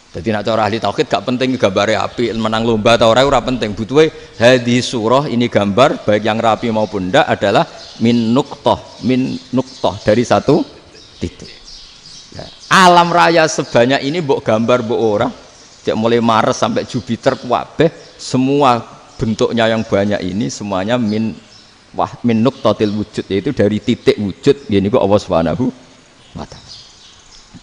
Jadi nak cara ahli tauhid gak penting gambare apik, menang lomba atau ora penting. Butuhe hadis surah ini gambar baik yang rapi maupun ndak adalah min nuqtah dari satu titik. Ya. Alam raya sebanyak ini mbok gambar mbok ora, cek mulai Mars sampai Jupiter kabeh semua bentuknya yang banyak ini semuanya min nuqtatil wujud, yaitu dari titik wujud. Gini kok Allah Subhanahu wa taala.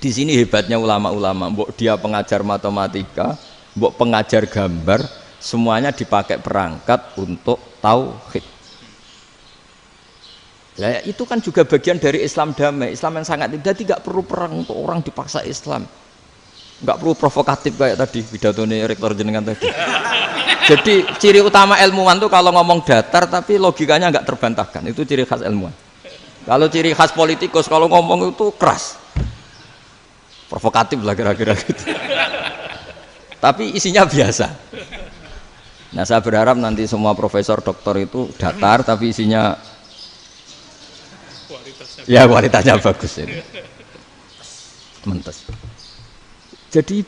Di sini hebatnya ulama-ulama, mbok dia pengajar matematika, mbok pengajar gambar, semuanya dipakai perangkat untuk tauhid. Nah, itu kan juga bagian dari Islam damai, Islam yang sangat tidak perlu perang untuk orang dipaksa Islam. Enggak perlu provokatif kayak tadi pidatone rektor jenengan tadi. Jadi ciri utama ilmuwan tuh kalau ngomong datar tapi logikanya enggak terbantahkan, itu ciri khas ilmuwan. Kalau ciri khas politikus kalau ngomong itu keras. Provokatif lah kira-kira gitu. Tapi isinya biasa. Nah, saya berharap nanti semua profesor doktor itu datar tapi isinya kualitasnya bagus ini. Mentes. Jadi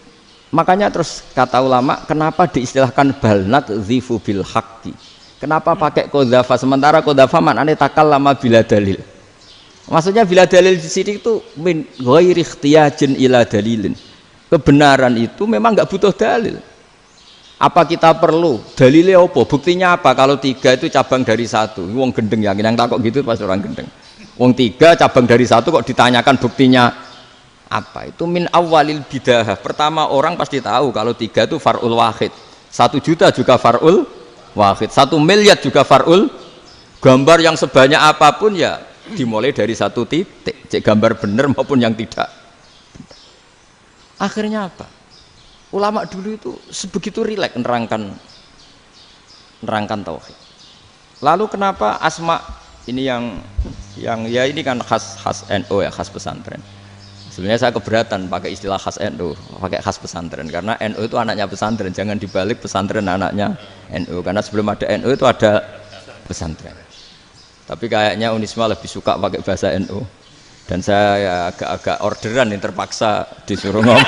makanya terus kata ulama, kenapa diistilahkan balnat zifu bil haqqi? Kenapa pakai qadzafa sementara qadzafa maknane takallama bila dalil? Maksudnya bila dalil di sini itu min ghairi ikhtiyajin ila dalilin. Kebenaran itu memang enggak butuh dalil. Apa kita perlu dalilnya apa? Buktinya apa? Kalau 3 itu cabang dari 1. Wong gendeng yakin yang takok gitu pasti orang gendeng. Wong 3 cabang dari 1 kok ditanyakan buktinya apa? Itu min awalil bidah. Pertama orang pasti tahu kalau 3 itu far'ul wahid. 1 juta juga far'ul wahid. 1 miliar juga far'ul. Gambar yang sebanyak apapun ya dimulai dari 1 titik, cek gambar bener maupun yang tidak. Akhirnya apa? Ulama dulu itu sebegitu rileks nerangkan tauhid. Lalu kenapa asma ini yang ya ini kan khas NU ya, khas pesantren. Sebenarnya saya keberatan pakai istilah khas NU, pakai khas pesantren karena NU itu anaknya pesantren, jangan dibalik pesantren anaknya NU karena sebelum ada NU itu ada pesantren. Tapi kayaknya Unisma lebih suka pakai bahasa NU dan saya ya agak orderan yang terpaksa disuruh ngomong.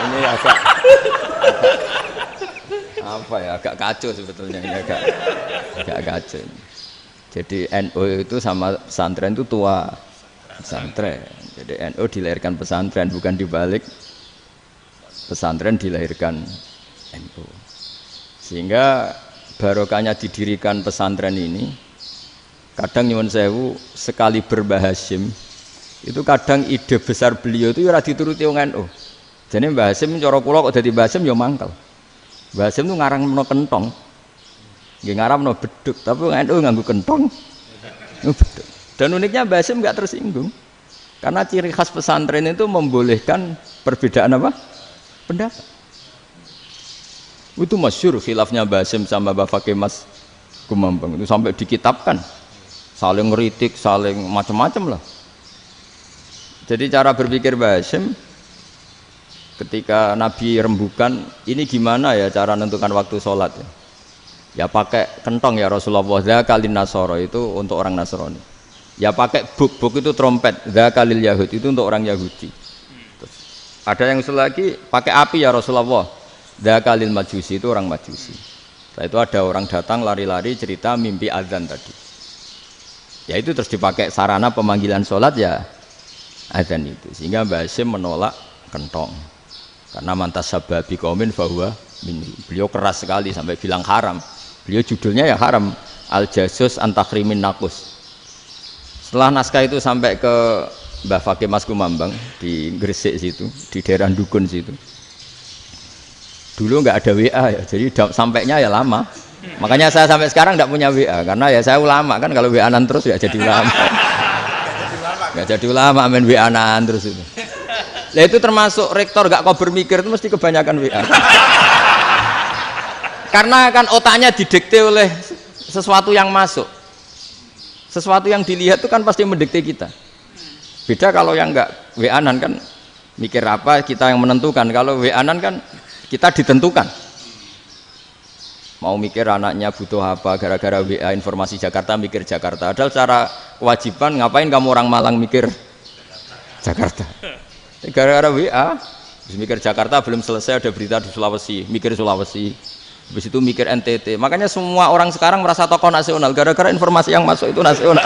Ini agak kacau sebetulnya, ini agak kacau. Jadi NU itu sama pesantren itu tua pesantren. Jadi NU dilahirkan pesantren, bukan dibalik pesantren dilahirkan NU. Sehingga barokahnya didirikan pesantren ini. Kadang nyuwun sewu sekali Mbah Hasyim itu kadang ide besar beliau itu ora dituruti wong NU. Jadi Mbah Hasyim cara kula kok dadi Mbah Hasyim ya mangkel. Mbah Hasyim itu ngarangno kentong. Nggih ngaramno beduk, tapi wong NU nganggo kentong. Beduk. Dan uniknya Mbah Hasyim enggak tersinggung. Karena ciri khas pesantren itu membolehkan perbedaan apa? Pendapat. Itu masyhur khilafnya Mbah Hasyim sama Mbah Fakih Mas Kumambang itu sampai dikitabkan. Saling ngeritik, saling macam-macam lah. Jadi cara berpikir Mbah Hasyim ketika Nabi rembukan, ini gimana ya cara menentukan waktu sholat ya? Ya pakai kentong ya Rasulullah, dzakalin nasara itu untuk orang Nasrani. Ya pakai buk itu trompet, dzakalil Yahud itu untuk orang Yahudi. Terus, ada yang usul lagi pakai api ya Rasulullah, dzakalil Majusi itu orang Majusi. Setelah itu ada orang datang lari-lari cerita mimpi azan tadi. Ya itu terus dipakai sarana pemanggilan sholat ya azan itu. Sehingga Mbah Hasyim menolak kentong. Karena mantas sababi qaumin fahuwa minhu. Beliau keras sekali sampai bilang haram. Beliau judulnya ya haram. Al-Jasus Antakhrimin Nakus. Setelah naskah itu sampai ke Mbah Fakih Mas Kumambang di Gresik situ, di daerah Dukun situ. Dulu nggak ada WA ya, jadi sampainya ya lama. Makanya saya sampai sekarang tidak punya WA karena ya saya ulama kan, kalau WA-an terus ya jadi ulama. Nggak jadi ulama main WA-an terus itu. Lah itu termasuk rektor gak kau bermikir itu mesti kebanyakan WA. Karena kan otaknya didikte oleh sesuatu yang masuk. Sesuatu yang dilihat itu kan pasti mendikte kita. Beda kalau yang enggak WA-an kan mikir apa kita yang menentukan. Kalau WA-an kan kita ditentukan. Mau mikir anaknya butuh apa gara-gara WA informasi Jakarta mikir Jakarta. Padahal secara kewajiban ngapain kamu orang Malang mikir Jakarta? Gara-gara WA Terus mikir Jakarta belum selesai ada berita di Sulawesi, mikir Sulawesi. Habis itu mikir NTT. Makanya semua orang sekarang merasa tokoh nasional gara-gara informasi yang masuk itu nasional.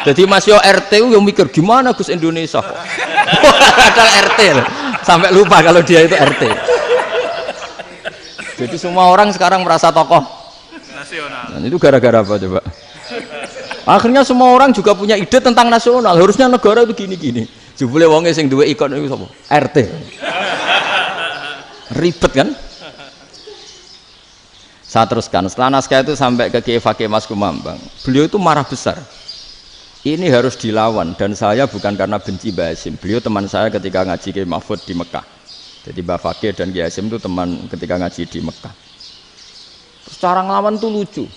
Jadi Mas Yo RT yang mikir gimana Gus Indonesia kok. Ada RT loh. Sampai lupa kalau dia itu RT. Jadi semua orang sekarang merasa tokoh nasional. Dan itu gara-gara apa coba? Akhirnya semua orang juga punya ide tentang nasional. Harusnya negara itu gini-gini. Jebule wonge sing duwe ikon itu sapa? RT. Ribet kan? Saya teruskan, setelah naskah itu sampai ke Kiai Fakih Mas Kumambang, beliau itu marah besar. Ini harus dilawan, dan saya bukan karena benci Mbah Hasyim. Beliau teman saya ketika ngaji Kiai Mahfud di Mekah. Jadi Mbah Fakih dan Kiai Hasyim itu teman ketika ngaji di Mekah. Terus cara ngelawan tuh lucu,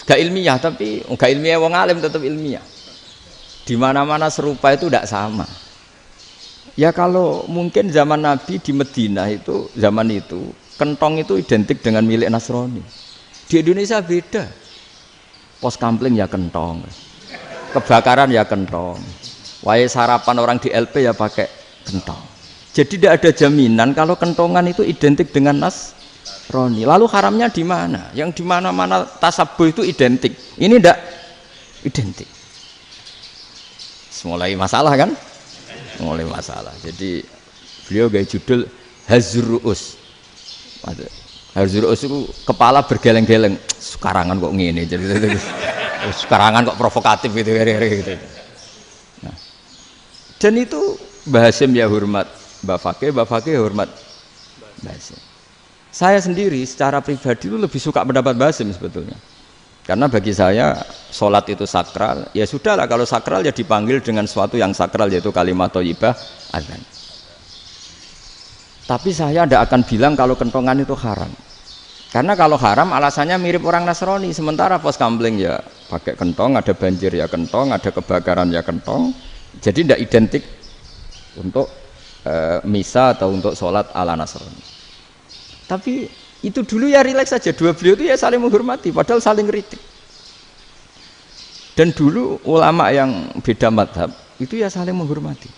gak ilmiah, tapi gak ilmiah wong alim tetap ilmiah. Di mana-mana serupa itu tidak sama. Ya kalau mungkin zaman Nabi di Madinah itu, zaman itu, kentong itu identik dengan milik Nasrani. Di Indonesia beda. Pos kampling ya kentong, kebakaran ya kentong, wae sarapan orang di LP ya pakai kentong. Jadi tidak ada jaminan kalau kentongan itu identik dengan Nasrani. Lalu haramnya di mana? Yang di mana-mana tasabuh itu identik. Ini tidak identik. Mulai masalah kan? Mulai masalah. Jadi beliau gaya judul Hazruus. Hazruus itu kepala bergeleng-geleng. Sekarangan kok ngene jadi. Sekarangan kok provokatif gitu. Nah. Dan itu Mbah Hasyim ya hormat Mbah Fakih hormat Mbah Hasyim. Saya sendiri secara pribadi itu lebih suka pendapat Mbah Hasyim sebetulnya. Karena bagi saya sholat itu sakral, ya sudahlah kalau sakral ya dipanggil dengan sesuatu yang sakral yaitu kalimat thayyibah azan. Tapi saya tidak akan bilang kalau kentongan itu haram. Karena kalau haram alasannya mirip orang Nasrani, sementara pos kampling ya pakai kentong, ada banjir ya kentong, ada kebakaran ya kentong. Jadi tidak identik untuk misa atau untuk sholat ala Nasrani. Tapi itu dulu ya rileks saja, dua beliau itu ya saling menghormati, padahal saling kritik. Dan dulu ulama yang beda madhab itu ya saling menghormati.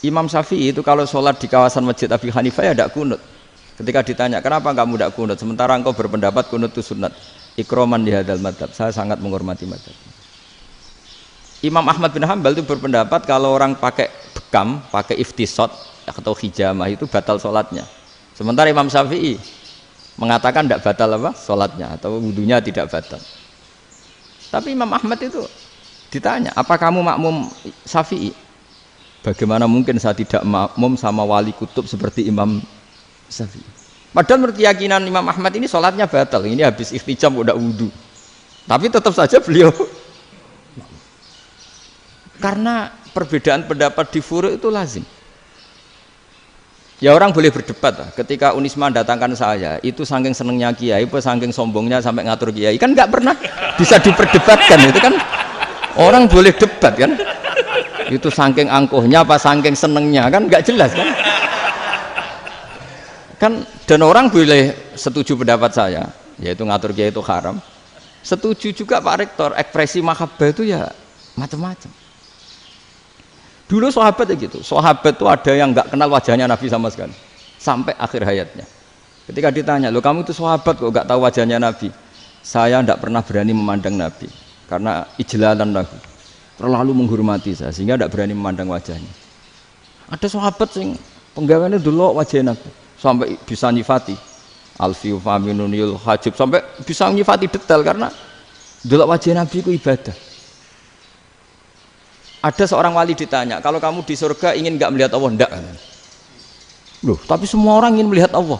Imam Syafi'i itu kalau sholat di kawasan Masjid Abi Hanifah ya tidak kunut. Ketika ditanya kenapa kamu tidak kunut, sementara engkau berpendapat kunut itu sunat, ikroman di hadal madhab, saya sangat menghormati madhab. Imam Ahmad bin Hanbal itu berpendapat kalau orang pakai bekam, pakai iftisot atau hijamah itu batal sholatnya. Sementara Imam Syafi'i mengatakan tidak batal apa sholatnya atau wudunya tidak batal. Tapi Imam Ahmad itu ditanya, apa kamu makmum Syafi'i? Bagaimana mungkin saya tidak makmum sama wali kutub seperti Imam Syafi'i? Padahal menurut keyakinan Imam Ahmad ini sholatnya batal. Ini habis iftijam udah wudu. Tapi tetap saja beliau karena perbedaan pendapat di furu' itu lazim. Ya orang boleh berdebat lah. Ketika Unisma datangkan saya, itu saking senengnya kiai, saking sombongnya sampai ngatur kiai, kan nggak pernah bisa diperdebatkan. Itu kan orang boleh debat kan? Itu saking angkuhnya apa saking senengnya kan nggak jelas kan? Kan dan orang boleh setuju pendapat saya, yaitu ngatur kiai itu haram. Setuju juga Pak Rektor, ekspresi mahabbah itu ya macam-macam. Dulu sahabat ya gitu, sahabat itu ada yang nggak kenal wajahnya Nabi sama sekali sampai akhir hayatnya. Ketika ditanya, lo kamu itu sahabat kok nggak tahu wajahnya Nabi? Saya tidak pernah berani memandang Nabi karena ijlalan Nabi, terlalu menghormati saya sehingga tidak berani memandang wajahnya. Ada sahabat yang penggawaannya dulu wajah Nabi sampai bisa nyifati alfiu faminunil hajib, sampai bisa nyifati detail karena dulu wajah Nabi itu ibadah. Ada seorang wali ditanya, kalau kamu di surga ingin nggak melihat Allah? Enggak. Loh, tapi semua orang ingin melihat Allah.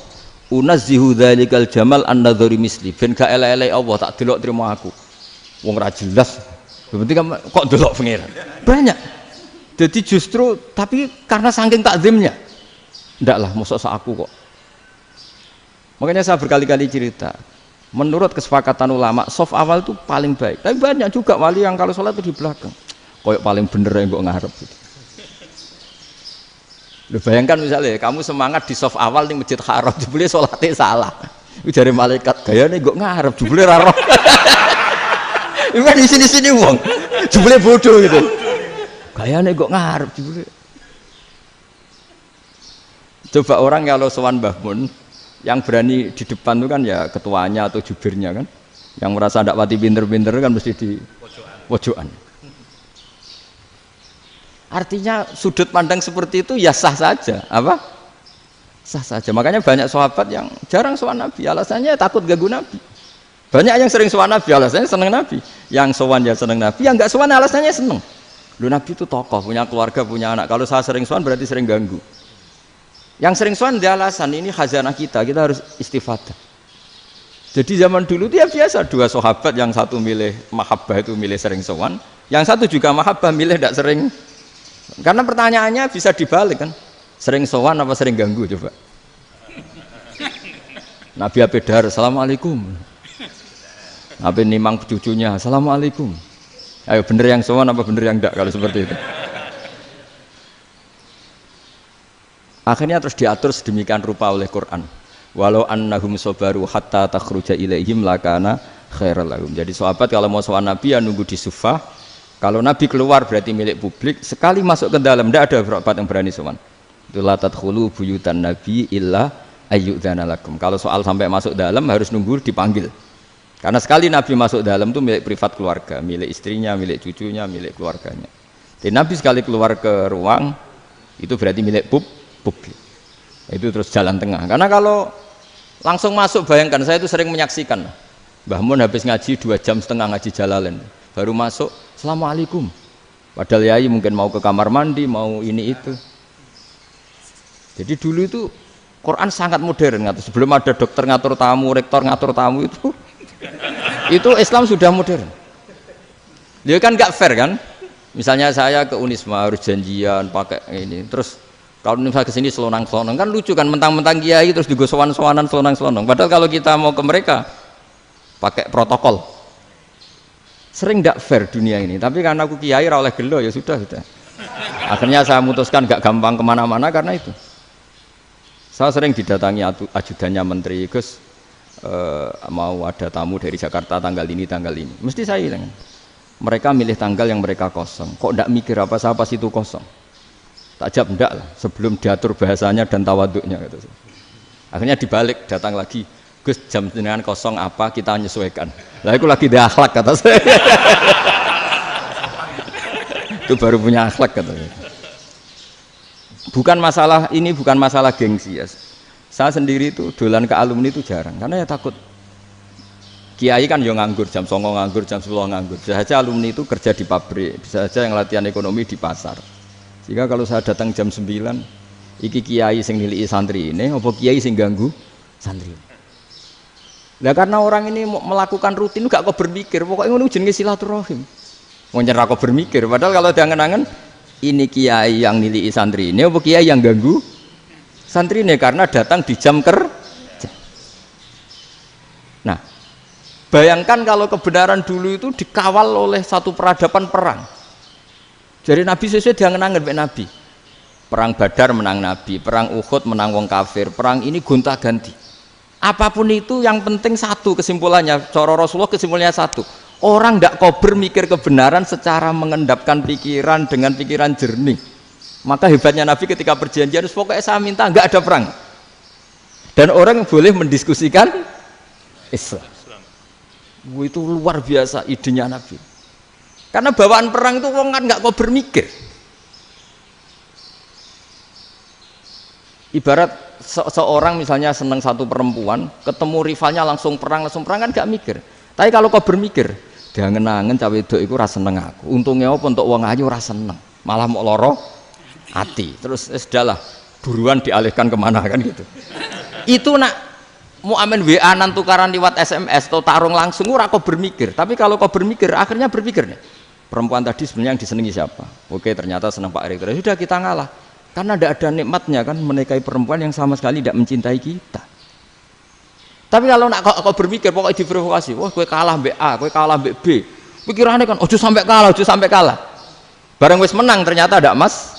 Unazzihu dzalikal jamal an-nadhari misli. Ben gak elek-elek Allah tak delok terima aku. Wong ra jelas. Berarti kok delok pengiran. Banyak. Jadi justru tapi karena saking takzimnya. Enggak lah, mosok sak aku kok. Makanya saya berkali-kali cerita. Menurut kesepakatan ulama, soft awal itu paling baik. Tapi banyak juga wali yang kalau sholat itu di belakang. Koyok paling bener yang kok ngarep gitu. Lu bayangkan misalnya kamu semangat di soft awal di Masjid Haram, jebule sholatnya salah. Itu dari malaikat gayane kok ngarep, jebule ra roh. Iku kan di sini-sini wong. Jebule bodoh gitu. Gayane kok ngarep jebule. Coba orang kalau sowan Mbah Mun, yang berani di depan itu kan ya ketuanya atau jubirnya kan. Yang merasa ndak pati pinter-pinter kan mesti di pojokan. Artinya sudut pandang seperti itu ya sah saja, apa? Sah saja. Makanya banyak sahabat yang jarang sowan Nabi, alasannya takut ganggu Nabi. Banyak yang sering sowan Nabi, alasannya seneng Nabi. Yang sowan ya seneng Nabi, yang enggak sowan alasannya seneng. Lu Nabi itu tokoh, punya keluarga, punya anak. Kalau saya sering sowan berarti sering ganggu. Yang sering sowan dia alasan ini khazanah kita harus istifadah. Jadi zaman dulu dia biasa dua sahabat, yang satu milih mahabbah itu milih sering sowan, yang satu juga mahabbah milih tidak sering. Karena pertanyaannya bisa dibalik kan, sering sowan apa sering ganggu coba. Nabi Abedar, assalamualaikum. Nabi nimang cucunya, assalamualaikum. Ayo bener yang sowan apa bener yang enggak kalau seperti itu. Akhirnya terus diatur sedemikian rupa oleh Quran. Walau annahum sabaru hatta takhruja ilaihim lakana khairal lahum. Jadi sahabat kalau mau sowan Nabi ya nunggu di sufah. Kalau Nabi keluar berarti milik publik. Sekali masuk ke dalam tidak ada sahabat yang berani sowan. Itu la tadkhulu buyutan nabi illa ayyudzana lakum. Kalau soal sampai masuk dalam harus nunggu dipanggil. Karena sekali Nabi masuk dalam itu milik privat keluarga, milik istrinya, milik cucunya, milik keluarganya. Jadi Nabi sekali keluar ke ruang itu berarti milik publik. Itu terus jalan tengah. Karena kalau langsung masuk, bayangkan saya itu sering menyaksikan. Mbah Mun habis ngaji 2,5 jam ngaji Jalalain, baru masuk, assalamualaikum. Padahal yai mungkin mau ke kamar mandi, mau ini itu. Jadi dulu itu Quran sangat modern. Sebelum ada dokter ngatur tamu, rektor ngatur tamu itu Islam sudah modern. Dia kan nggak fair kan? Misalnya saya ke Unisma harus janjian pakai ini, terus kalau misalnya ke sini selonang-selonang kan lucu kan, mentang-mentang kiai terus juga sowan-sowanan selonang-selonang. Padahal kalau kita mau ke mereka pakai protokol. Sering nggak fair dunia ini. Tapi karena aku kiai ra oleh gelo ya sudah. Akhirnya saya memutuskan nggak gampang kemana-mana karena itu. Saya sering didatangi ajudannya menteri, Gus mau ada tamu dari Jakarta tanggal ini mesti saya bilang, mereka milih tanggal yang mereka kosong, kok tidak mikir apa pas itu kosong. Tak jawab enggak lah, sebelum diatur bahasanya dan tawaduknya gitu. Akhirnya dibalik, datang lagi, Gus jam dengan kosong apa kita menyesuaikan. Lah itu lagi dia akhlak kata saya. Itu baru punya akhlak kata saya. Bukan masalah ini, bukan masalah gengsi ya. Saya sendiri itu dolan ke alumni itu jarang, karena ya takut. Kiai kan yo nganggur, jam 09.00 nganggur, jam 10 nganggur. Bisa saja alumni itu kerja di pabrik, bisa saja yang latihan ekonomi di pasar. Jika kalau saya datang jam 9, iki kiai sing nilai santri ini, apa kiai sing ganggu santri. Nah karena orang ini melakukan rutin, gak kok berpikir, pokoknya ngono jenenge silaturahim. Mau nyerah kok berpikir, padahal kalau diangen-angen ini kiai yang nilai santri ini, apa kiai yang ganggu santri ini karena datang di jam kerja. Nah, bayangkan kalau kebenaran dulu itu dikawal oleh satu peradaban perang. Jadi Nabi sesuai diangen-angen mbek Nabi. Perang Badar menang Nabi, perang Uhud menang wong kafir, perang ini gonta-ganti. Apapun itu yang penting satu kesimpulannya, cara Rasulullah kesimpulannya satu. Orang tidak kober mikir kebenaran secara mengendapkan pikiran dengan pikiran jernih. Maka hebatnya Nabi ketika perjanjian, pokoknya saya minta nggak ada perang. Dan orang boleh mendiskusikan Islam. Itu luar biasa idenya Nabi. Karena bawaan perang itu orang kan nggak kok bermikir. Ibarat seorang misalnya senang satu perempuan, ketemu rivalnya langsung perang kan nggak mikir. Tapi kalau kau bermikir, diangen-angen cawe wedok iku ora seneng aku. Untungnya apa untuk wong ayu ora seneng, malah mau loro hati. Terus sudahlah, buruan dialihkan kemana kan gitu. Itu nak mau amen WA nan tukaran lewat SMS atau tarung langsung ora kau bermikir. Tapi kalau kau bermikir, akhirnya berpikir nih, perempuan tadi sebenarnya yang disenangi siapa? Oke, ternyata senang Pak Erick. Sudah kita ngalah. Karena tidak ada nikmatnya kan menikahi perempuan yang sama sekali tidak mencintai kita. Tapi kalau nak kau berpikir pokoknya diprovokasi, wah gue kalah mbak A, gue kalah mbak B. Pikirannya kan, ojo sampai kalah. Barang wis menang ternyata ada emas.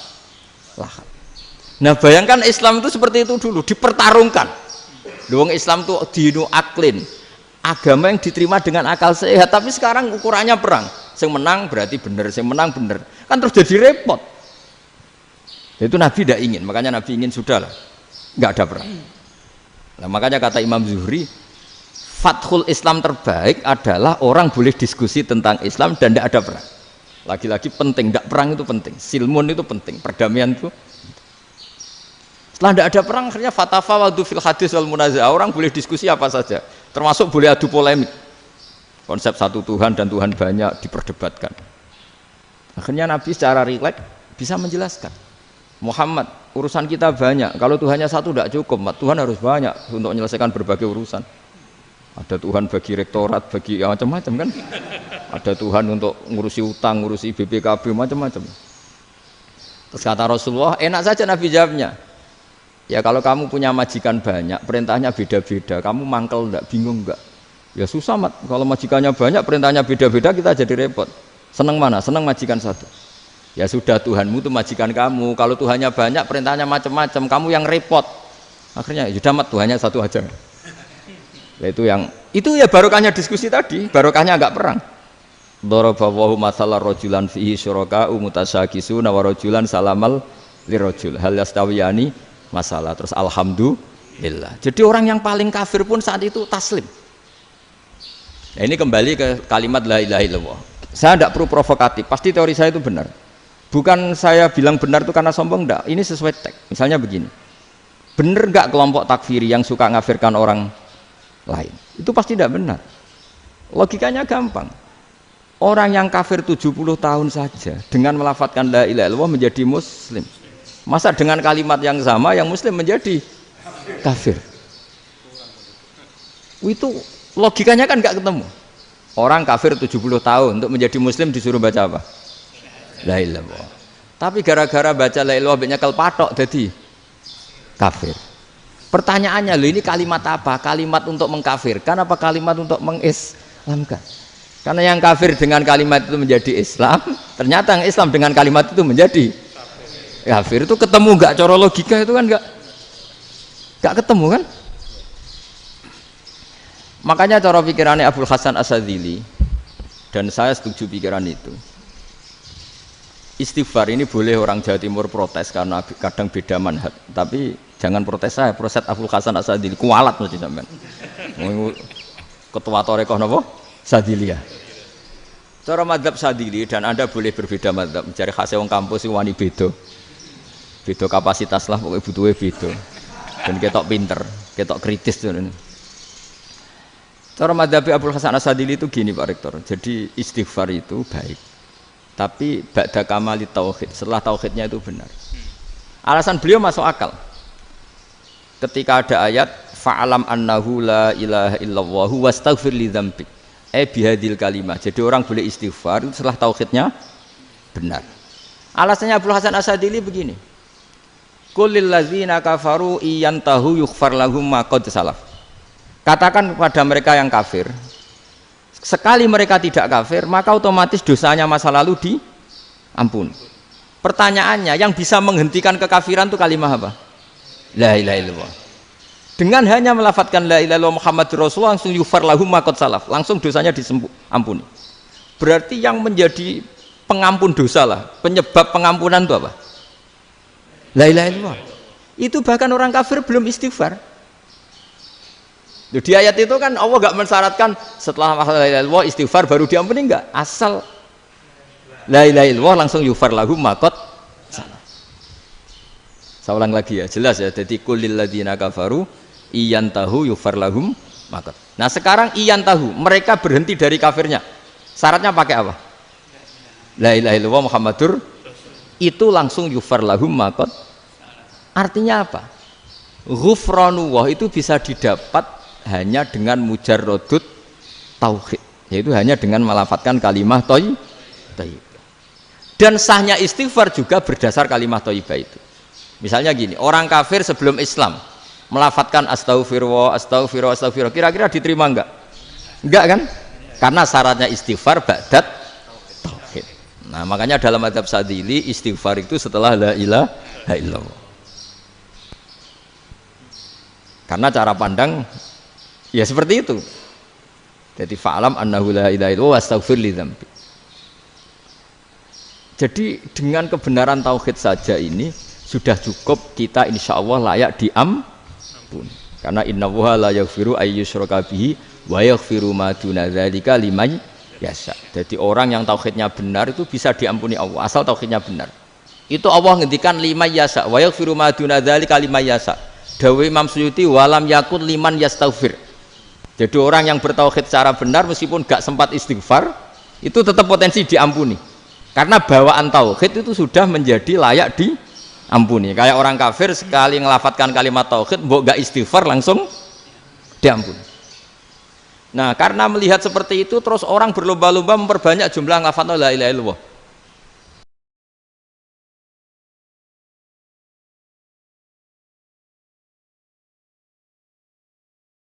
Nah bayangkan Islam itu seperti itu dulu, dipertarungkan. Doang Islam itu dinu aklin, agama yang diterima dengan akal sehat. Tapi sekarang ukurannya perang, yang menang berarti benar, yang menang benar. Kan terus jadi repot. Itu Nabi tidak ingin, makanya Nabi ingin sudahlah. nggak ada perang. Nah, makanya kata Imam Zuhri, fathul Islam terbaik adalah orang boleh diskusi tentang Islam dan tidak ada perang. Lagi-lagi penting, tidak perang itu penting, silmun itu penting, perdamaian itu. Setelah tidak ada perang, akhirnya fatafawadu fil hadis wal munaza'ah, orang boleh diskusi apa saja, termasuk boleh adu polemik. Konsep satu Tuhan dan Tuhan banyak diperdebatkan. Akhirnya Nabi secara rileks bisa menjelaskan, Muhammad, urusan kita banyak, kalau Tuhannya satu tidak cukup, Tuhan harus banyak untuk menyelesaikan berbagai urusan. Ada Tuhan bagi rektorat, bagi macam-macam kan, ada Tuhan untuk ngurusi utang, ngurusi BPKB, macam-macam. Terus kata Rasulullah, enak saja Nabi jawabnya, ya kalau kamu punya majikan banyak, perintahnya beda-beda, kamu mangkel enggak, bingung enggak? Ya susah mat, kalau majikannya banyak, perintahnya beda-beda, kita jadi repot. Seneng mana? Seneng majikan satu. Ya sudah, Tuhanmu itu majikan kamu, kalau Tuhannya banyak, perintahnya macam-macam, kamu yang repot. Akhirnya ya sudah mat, Tuhannya satu aja. Nah, itu ya barokahnya diskusi tadi, barokahnya enggak perang. Daraballahu mathalan rajulan fihi syuraka'u mutasyakisuna wa rajulan salamal lirajul hal yastawiyani masalah. Terus alhamdulillah. Jadi orang yang paling kafir pun saat itu taslim. Nah, ini kembali ke kalimat la ilaha illallah. Saya tidak perlu provokatif, pasti teori saya itu benar. Bukan saya bilang benar itu karena sombong, enggak. Ini sesuai teks. Misalnya begini, benar enggak kelompok takfiri yang suka ngafirkan orang lain? Itu pasti tidak benar. Logikanya gampang. Orang yang kafir 70 tahun saja dengan melafadzkan la ilaha illallah menjadi muslim. Masa dengan kalimat yang sama yang muslim menjadi kafir? Itu logikanya kan enggak ketemu. Orang kafir 70 tahun untuk menjadi muslim disuruh baca apa? La ilaha illallah. Tapi gara-gara baca la ilaha illallah nyekel patok jadi kafir. Pertanyaannya, loh ini kalimat apa? Kalimat untuk mengkafirkan apa kalimat untuk mengislamkan? Karena yang kafir dengan kalimat itu menjadi Islam, ternyata yang Islam dengan kalimat itu menjadi kafir. Itu ketemu enggak cara logika itu kan enggak ketemu kan? Makanya cara pikirannya Abul Hasan Asyadzili, dan saya setuju pikiran itu. Istighfar ini boleh orang Jawa Timur protes karena kadang beda manhaj, tapi jangan protes saya, protes Abul Hasan Asyadzili, kualat mesti sampean. Ketua Torekoh napa? Sadziliyah. Cara madzhab Sadzili, dan Anda boleh berbeda madzhab, mencari khasnya wong kampus itu wani beda. Beda kapasitas lah, pokoknya butuhnya beda. Dan ketok pinter, ketok kritis tuh. Cara madzhab Abul Hasan Asyadzili itu gini Pak Rektor. Jadi istighfar itu baik, tapi ba'da kamali tauhid, setelah tauhidnya itu benar. Alasan beliau masuk akal. Ketika ada ayat fa'alam annahu la ilaha illallah wastaghfir li dzambik. Bihadil kalimah. Jadi orang boleh istighfar itu setelah tauhidnya benar. Alasannya Abul Hasan Asyadzili begini. Qul lil ladzina kafaru iyantahu yughfar lahum ma qad salaf. Katakan kepada mereka yang kafir, sekali mereka tidak kafir, maka otomatis dosanya masa lalu diampuni. Pertanyaannya, yang bisa menghentikan kekafiran itu kalimat apa? La ilaha illallah. Dengan hanya melafadzkan la ilaha illallah Muhammadur Rasulullah, langsung yughfar lahum ma qad salaf, langsung dosanya diampuni. Berarti yang menjadi pengampun dosa lah, penyebab pengampunan itu apa? La ilaha illallah. Itu bahkan orang kafir belum istighfar. Di ayat itu kan Allah enggak mensyaratkan setelah la ilaha illallah istighfar baru diampuni, enggak. Asal la ilaha illallah langsung yughfar lahum ma qad salaf. Saya ulang lagi ya, jelas ya. Jadi kulil ladzina kafaru iyantahu yughfar lahum ma qad. Nah, sekarang iyantahu, mereka berhenti dari kafirnya. Syaratnya pakai apa? La ilaha illallah Muhammadur, itu langsung yughfar lahum ma qad. Artinya apa? Ghufranullah itu bisa didapat hanya dengan mujarrodut tauhid, yaitu hanya dengan melafadzkan kalimat thayyibah. Dan sahnya istighfar juga berdasar kalimat thayyibah itu. Misalnya gini, orang kafir sebelum Islam melafadzkan astaghfirullah, astaghfirullah, astaghfirullah, kira-kira diterima enggak? Enggak kan? Karena syaratnya istighfar ba'dat tauhid. Nah, makanya dalam madzhab Sadzili istighfar itu setelah la ilaha illallah. Karena cara pandang ya seperti itu. Jadi fa'alam annahu la ilaha illallah wastaghfir li dzambi. Jadi dengan kebenaran tauhid saja ini sudah cukup kita insya Allah layak diampuni. Karena innallaha la yaghfiru ayyusyraka bihi wa yaghfiru ma duna dzalika liman yasha. Jadi orang yang tauhidnya benar itu bisa diampuni Allah asal tauhidnya benar. Itu Allah ngendikan liman yasha wa yaghfiru ma duna dzalika liman yasha. Dawuh Imam Suyuti walam yakun liman yastaghfir. Jadi orang yang bertauhid secara benar meskipun gak sempat istighfar itu tetap potensi diampuni. Karena bawaan tauhid itu sudah menjadi layak diampuni. Kayak orang kafir sekali ngelafatkan kalimat tauhid mbok gak istighfar langsung diampuni. Nah, karena melihat seperti itu terus orang berlomba-lomba memperbanyak jumlah ngelafatkan la ilaha illallah.